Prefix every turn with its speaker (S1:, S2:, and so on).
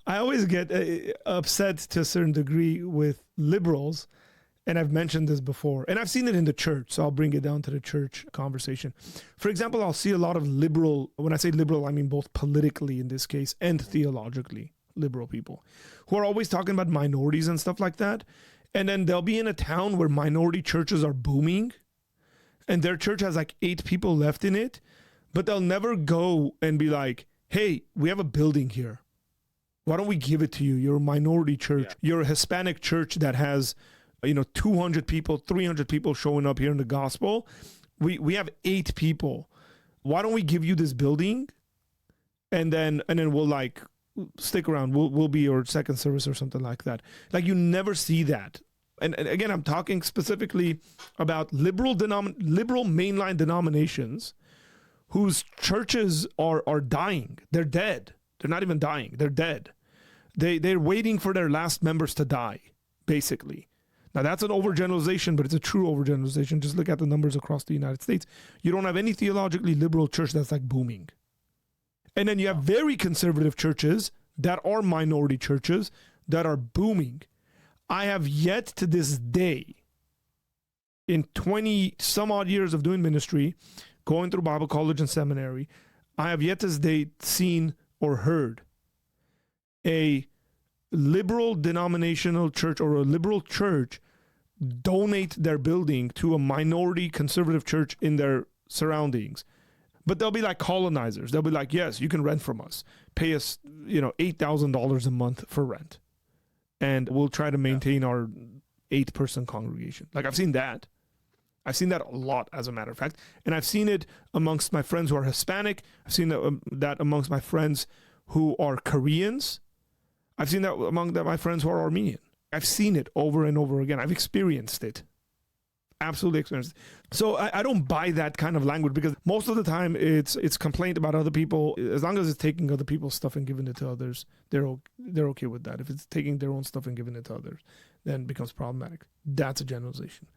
S1: I always get upset to a certain degree with liberals, and I've mentioned this before, and I've seen it in the church, so I'll bring it down to the church conversation. For example, I'll see a lot of liberal, when I say liberal, I mean both politically in this case and theologically liberal people, who are always talking about minorities and stuff like that, and then they'll be in a town where minority churches are booming, and their church has like 8 people left in it, but they'll never go and be like, hey, we have a building here. Why don't we give it to you? You're a minority church. Yeah. You're a Hispanic church that has 200 people, 300 people showing up here in the gospel. We have 8 people. Why don't we give you this building? And then we'll like stick around. We'll be your second service or something like that. Like, you never see that. And again, I'm talking specifically about liberal mainline denominations whose churches are dying. They're dead. They're not even dying. They're dead. They're waiting for their last members to die, basically. Now, that's an overgeneralization, but it's a true overgeneralization. Just look at the numbers across the United States. You don't have any theologically liberal church that's like booming. And then you have very conservative churches that are minority churches that are booming. I have yet to this day, in 20 some odd years of doing ministry, going through Bible college and seminary, I have yet to this day seen or heard a liberal denominational church or a liberal church donate their building to a minority conservative church in their surroundings. But they'll be like colonizers. They'll be like, yes, you can rent from us. Pay us, $8,000 a month for rent. And we'll try to maintain our 8-person congregation. Like, I've seen that. I've seen that a lot, as a matter of fact. And I've seen it amongst my friends who are Hispanic. I've seen that amongst my friends who are Koreans. I've seen that among my friends who are Armenian. I've seen it over and over again. I've experienced it. Absolutely experienced it. So I don't buy that kind of language, because most of the time it's complaint about other people. As long as it's taking other people's stuff and giving it to others, they're okay with that. If it's taking their own stuff and giving it to others, then it becomes problematic. That's a generalization.